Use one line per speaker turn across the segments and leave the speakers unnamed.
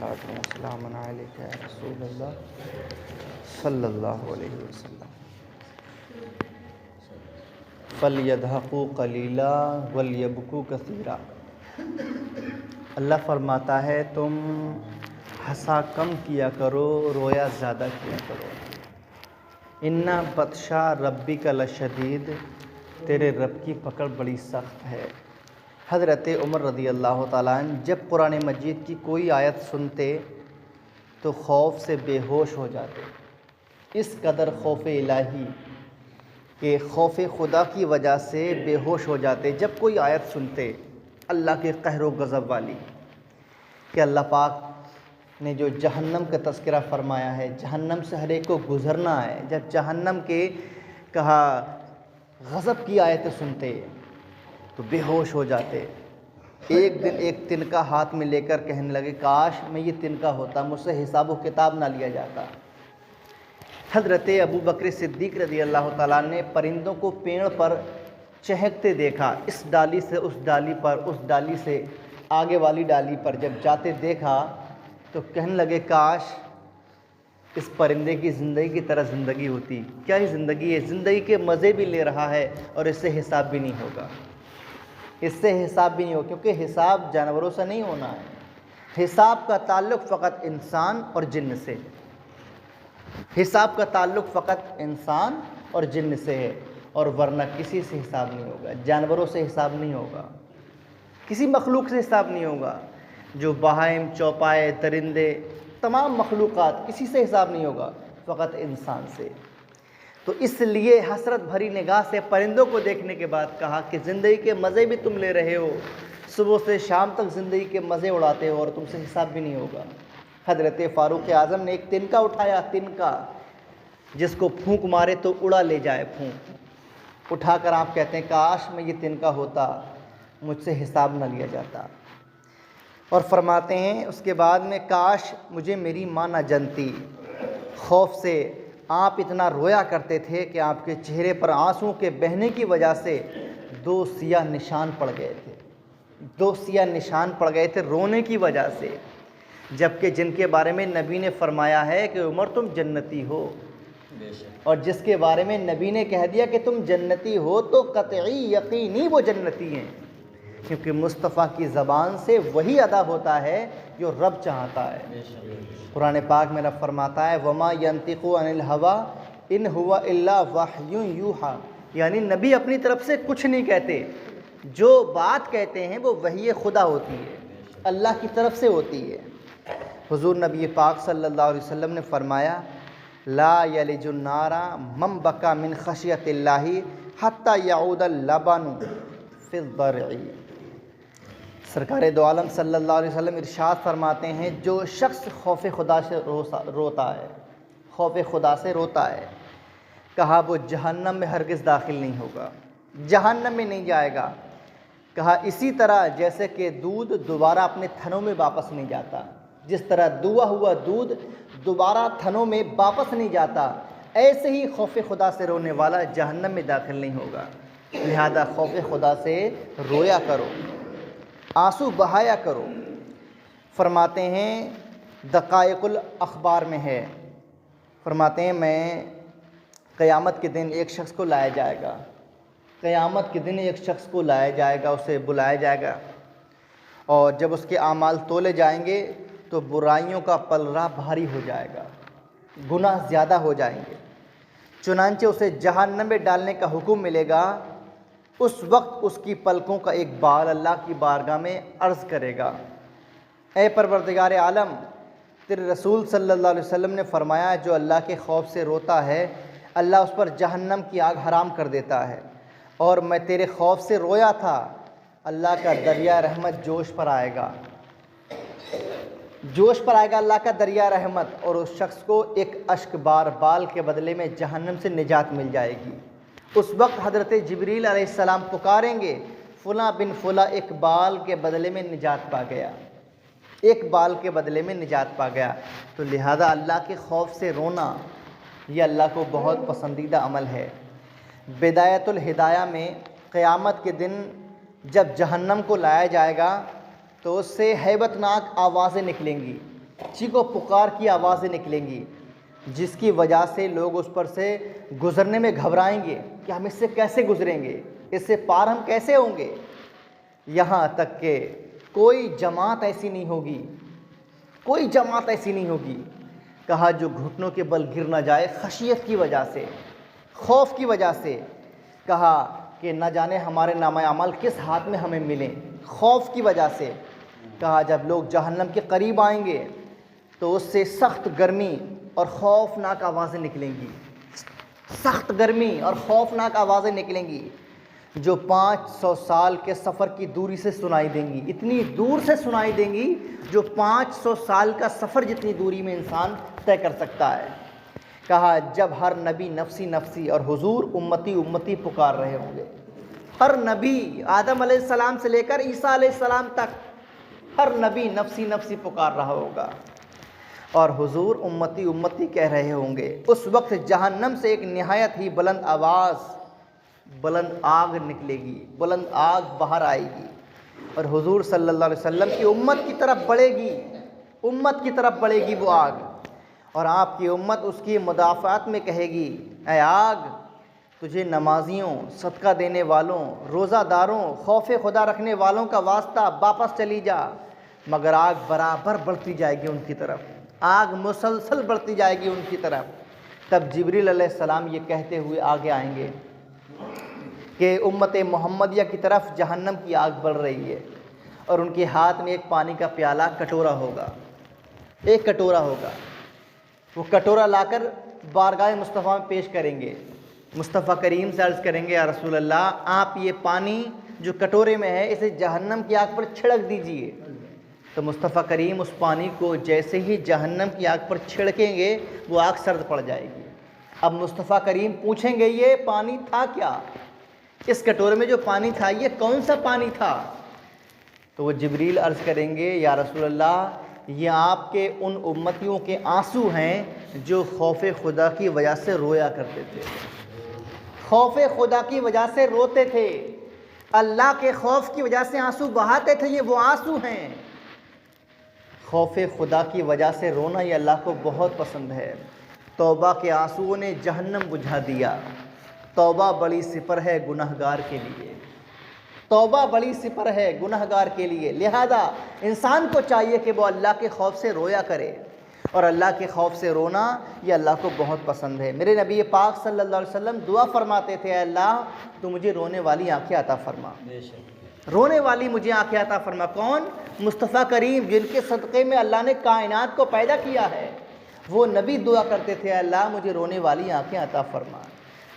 صلاۃ و سلام علیک یا رسول اللہ صلی اللہ علیہ وسلم۔ فَلْيَضْحَكُوا قَلِيلًا وَلْيَبْكُوا كَثِيرًا۔ اللہ فرماتا ہے تم ہنسا کم کیا کرو، رویا زیادہ کیا کرو۔ اِنَّ بَطْشَ رَبِّكَ لَشَدِيدٌ، تیرے رب کی پکڑ بڑی سخت ہے۔ حضرت عمر رضی اللہ تعالیٰ عنہ جب قرآن مجید کی کوئی آیت سنتے تو خوف سے بے ہوش ہو جاتے، اس قدر خوف الہی کہ خوف خدا کی وجہ سے بے ہوش ہو جاتے جب کوئی آیت سنتے اللہ کے قہر و غضب والی، کہ اللہ پاک نے جو جہنم کا تذکرہ فرمایا ہے، جہنم سے ہر ایک کو گزرنا ہے۔ جب جہنم کے کہا غضب کی آیتیں سنتے تو بے ہوش ہو جاتے۔ ایک دن ایک تنکا ہاتھ میں لے کر کہنے لگے کاش میں یہ تنکا ہوتا، مجھ سے حساب و کتاب نہ لیا جاتا۔ حضرت ابو بکر صدیق رضی اللہ تعالیٰ نے پرندوں کو پیڑ پر چہکتے دیکھا، اس ڈالی سے اس ڈالی پر، اس ڈالی سے آگے والی ڈالی پر جب جاتے دیکھا تو کہنے لگے کاش اس پرندے کی زندگی کی طرح زندگی ہوتی۔ کیا ہی زندگی ہے، زندگی کے مزے بھی لے رہا ہے اور اس سے حساب بھی نہیں ہوگا، اس سے حساب بھی نہیں ہوگا، کیونکہ حساب جانوروں سے نہیں ہونا ہے۔ حساب کا تعلق فقط انسان اور جن سے، حساب کا تعلق فقط انسان اور جن سے ہے، اور ورنہ کسی سے حساب نہیں ہوگا، جانوروں سے حساب نہیں ہوگا، کسی مخلوق سے حساب نہیں ہوگا، جو بہائم، چوپائے، درندے، تمام مخلوقات، کسی سے حساب نہیں ہوگا، فقط انسان سے۔ تو اس لیے حسرت بھری نگاہ سے پرندوں کو دیکھنے کے بعد کہا کہ زندگی کے مزے بھی تم لے رہے ہو، صبح سے شام تک زندگی کے مزے اڑاتے ہو اور تم سے حساب بھی نہیں ہوگا۔ حضرت فاروق اعظم نے ایک تنکا اٹھایا، تنکا جس کو پھونک مارے تو اڑا لے جائے، پھونک اٹھا کر آپ کہتے ہیں کاش میں یہ تنکا ہوتا، مجھ سے حساب نہ لیا جاتا۔ اور فرماتے ہیں اس کے بعد میں کاش مجھے میری ماں نہ جنتی، خوف سے آپ اتنا رویا کرتے تھے کہ آپ کے چہرے پر آنسوں کے بہنے کی وجہ سے 2 سیاہ نشان پڑ گئے تھے، 2 سیاہ نشان پڑ گئے تھے رونے کی وجہ سے، جبکہ جن کے بارے میں نبی نے فرمایا ہے کہ عمر تم جنتی ہو، اور جس کے بارے میں نبی نے کہہ دیا کہ تم جنتی ہو تو قطعی یقینی وہ جنتی ہیں، کیونکہ مصطفیٰ کی زبان سے وہی ادا ہوتا ہے جو رب چاہتا ہے۔ قرآن پاک میں رب فرماتا ہے وَمَا يَنطِقُ عَنِ الْهَوَىٰ إِنْ هُوَ إِلَّا وَحْيٌ يُوحَىٰ، یعنی نبی اپنی طرف سے کچھ نہیں کہتے، جو بات کہتے ہیں وہ وحی خدا ہوتی ہے، اللہ کی طرف سے ہوتی ہے۔ حضور نبی پاک صلی اللہ علیہ وسلم نے فرمایا لا یلج النار من بکا من خشیت اللہ حتی یعود اللبن فی الضرع۔ سرکار دو عالم صلی اللہ علیہ وسلم ارشاد فرماتے ہیں جو شخص خوف خدا سے روتا ہے، خوف خدا سے روتا ہے، کہا وہ جہنم میں ہرگز داخل نہیں ہوگا، جہنم میں نہیں جائے گا، کہا اسی طرح جیسے کہ دودھ دوبارہ اپنے تھنوں میں واپس نہیں جاتا، جس طرح دوا ہوا دودھ دوبارہ تھنوں میں واپس نہیں جاتا، ایسے ہی خوف خدا سے رونے والا جہنم میں داخل نہیں ہوگا۔ لہذا خوف خدا سے رویا کرو، آنسو بہایا کرو۔ فرماتے ہیں دقائق الاخبار میں ہے، فرماتے ہیں میں قیامت کے دن ایک شخص کو لایا جائے گا، قیامت کے دن ایک شخص کو لایا جائے گا، اسے بلایا جائے گا، اور جب اس کے اعمال تولے جائیں گے تو برائیوں کا پلڑا بھاری ہو جائے گا، گناہ زیادہ ہو جائیں گے، چنانچہ اسے جہنم میں ڈالنے کا حکم ملے گا۔ اس وقت اس کی پلکوں کا ایک بال اللہ کی بارگاہ میں عرض کرے گا اے پروردگار عالم، تیرے رسول صلی اللہ علیہ وسلم نے فرمایا جو اللہ کے خوف سے روتا ہے اللہ اس پر جہنم کی آگ حرام کر دیتا ہے، اور میں تیرے خوف سے رویا تھا، اللہ کا دریا رحمت جوش پر آئے گا، جوش پر آئے گا اللہ کا دریا رحمت، اور اس شخص کو ایک اشک بار بال کے بدلے میں جہنم سے نجات مل جائے گی۔ اس وقت حضرت جبریل علیہ السلام پکاریں گے فلاں بن فلاں ایک بال کے بدلے میں نجات پا گیا، ایک بال کے بدلے میں نجات پا گیا۔ تو لہذا اللہ کے خوف سے رونا یہ اللہ کو بہت پسندیدہ عمل ہے۔ بدایت الہدایہ میں قیامت کے دن جب جہنم کو لایا جائے گا تو اس سے ہیبت ناک آوازیں نکلیں گی، چیخ و پکار کی آوازیں نکلیں گی، جس کی وجہ سے لوگ اس پر سے گزرنے میں گھبرائیں گے کہ ہم اس سے کیسے گزریں گے، اس سے پار ہم کیسے ہوں گے۔ یہاں تک کہ کوئی جماعت ایسی نہیں ہوگی، کوئی جماعت ایسی نہیں ہوگی، کہا جو گھٹنوں کے بل گر نہ جائے خشیت کی وجہ سے، خوف کی وجہ سے، کہا کہ نہ جانے ہمارے نامہ اعمال کس ہاتھ میں ہمیں ملیں، خوف کی وجہ سے۔ کہا جب لوگ جہنم کے قریب آئیں گے تو اس سے سخت گرمی اور خوفناک آوازیں نکلیں گی، سخت گرمی اور خوفناک آوازیں نکلیں گی جو 500 سال کے سفر کی دوری سے سنائی دیں گی، اتنی دور سے سنائی دیں گی جو 500 سال کا سفر جتنی دوری میں انسان طے کر سکتا ہے۔ کہا جب ہر نبی نفسی نفسی اور حضور امتی امتی پکار رہے ہوں گے، ہر نبی آدم علیہ السلام سے لے کر عیسیٰ علیہ السلام تک ہر نبی نفسی نفسی پکار رہا ہوگا اور حضور امتی امتی کہہ رہے ہوں گے۔ اس وقت جہنم سے ایک نہایت ہی بلند آواز، بلند آگ نکلے گی، بلند آگ باہر آئے گی اور حضور صلی اللہ علیہ وسلم کی امت کی طرف بڑھے گی، امت کی طرف بڑھے گی وہ آگ، اور آپ کی امت اس کی مدافعت میں کہے گی، اے آگ تجھے نمازیوں، صدقہ دینے والوں، روزہ داروں، خوف خدا رکھنے والوں کا واسطہ، واپس چلی جا۔ مگر آگ برابر بڑھتی جائے گی ان کی طرف، آگ مسلسل بڑھتی جائے گی ان کی طرف۔ تب جبریل علیہ السلام یہ کہتے ہوئے آگے آئیں گے کہ امت محمدیہ کی طرف جہنم کی آگ بڑھ رہی ہے، اور ان کے ہاتھ میں ایک پانی کا پیالہ کٹورا ہوگا، ایک کٹورا ہوگا، وہ کٹورا لا کر بارگاہ مصطفیٰ میں پیش کریں گے۔ مصطفیٰ کریم سے عرض کریں گے یا رسول اللہ آپ یہ پانی جو کٹورے میں ہے اسے جہنم کی آگ پر چھڑک دیجئے۔ تو مصطفیٰ کریم اس پانی کو جیسے ہی جہنم کی آگ پر چھڑکیں گے وہ آگ سرد پڑ جائے گی۔ اب مصطفیٰ کریم پوچھیں گے یہ پانی تھا کیا، اس کٹورے میں جو پانی تھا یہ کون سا پانی تھا؟ تو وہ جبریل عرض کریں گے یا رسول اللہ یہ آپ کے ان امتیوں کے آنسو ہیں جو خوف خدا کی وجہ سے رویا کرتے تھے، خوف خدا کی وجہ سے روتے تھے، اللہ کے خوف کی وجہ سے آنسو بہاتے تھے، یہ وہ آنسو ہیں۔ خوف خدا کی وجہ سے رونا یہ اللہ کو بہت پسند ہے۔ توبہ کے آنسوؤں نے جہنم بجھا دیا، توبہ بڑی سپر ہے گنہگار کے لیے، توبہ بڑی سپر ہے گنہگار کے لیے۔ لہذا انسان کو چاہیے کہ وہ اللہ کے خوف سے رویا کرے، اور اللہ کے خوف سے رونا یہ اللہ کو بہت پسند ہے۔ میرے نبی پاک صلی اللہ علیہ وسلم دعا فرماتے تھے، اے اللہ تو مجھے رونے والی آنکھیں عطا فرما، رونے والی مجھے آنکھیں عطا فرما۔ کون؟ مصطفیٰ کریم جن کے صدقے میں اللہ نے کائنات کو پیدا کیا ہے، وہ نبی دعا کرتے تھے، اے اللہ مجھے رونے والی آنکھیں عطا فرما۔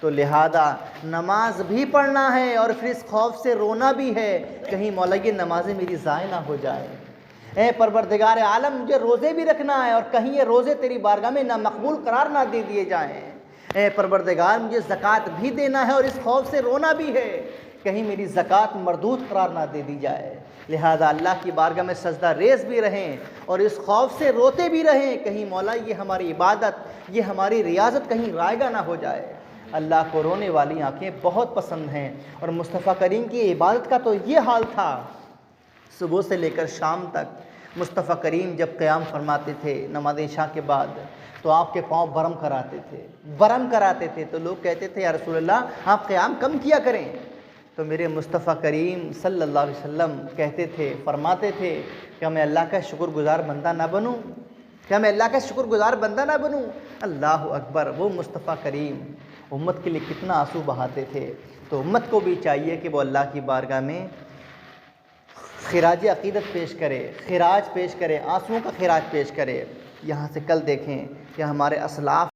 تو لہذا نماز بھی پڑھنا ہے اور پھر اس خوف سے رونا بھی ہے کہیں مولا یہ نمازیں میری ضائع نہ ہو جائیں، اے پروردگار عالم مجھے روزے بھی رکھنا ہے اور کہیں یہ روزے تیری بارگاہ میں نہ مقبول قرار نہ دے دیے جائیں، اے پروردگار مجھے زکوٰۃ بھی دینا ہے اور اس خوف سے رونا بھی ہے کہیں میری زکوٰۃ مردود قرار نہ دے دی جائے۔ لہذا اللہ کی بارگاہ میں سجدہ ریز بھی رہیں اور اس خوف سے روتے بھی رہیں کہیں مولا یہ ہماری عبادت، یہ ہماری ریاضت کہیں رائگاں نہ ہو جائے۔ اللہ کو رونے والی آنکھیں بہت پسند ہیں، اور مصطفیٰ کریم کی عبادت کا تو یہ حال تھا، صبح سے لے کر شام تک مصطفیٰ کریم جب قیام فرماتے تھے نماز عشاء کے بعد تو آپ کے پاؤں برم کراتے تھے، برم کراتے تھے، تو لوگ کہتے تھے یا رسول اللہ آپ قیام کم کیا کریں، تو میرے مصطفیٰ کریم صلی اللہ علیہ وسلم کہتے تھے، فرماتے تھے کہ میں اللہ کا شکر گزار بندہ نہ بنوں، کیا میں اللہ کا شکر گزار بندہ نہ بنوں؟ اللہ اکبر، وہ مصطفیٰ کریم امت کے لیے کتنا آنسو بہاتے تھے۔ تو امت کو بھی چاہیے کہ وہ اللہ کی بارگاہ میں خراج عقیدت پیش کرے، خراج پیش کرے، آنسوؤں کا خراج پیش کرے۔ یہاں سے کل دیکھیں کہ ہمارے اسلاف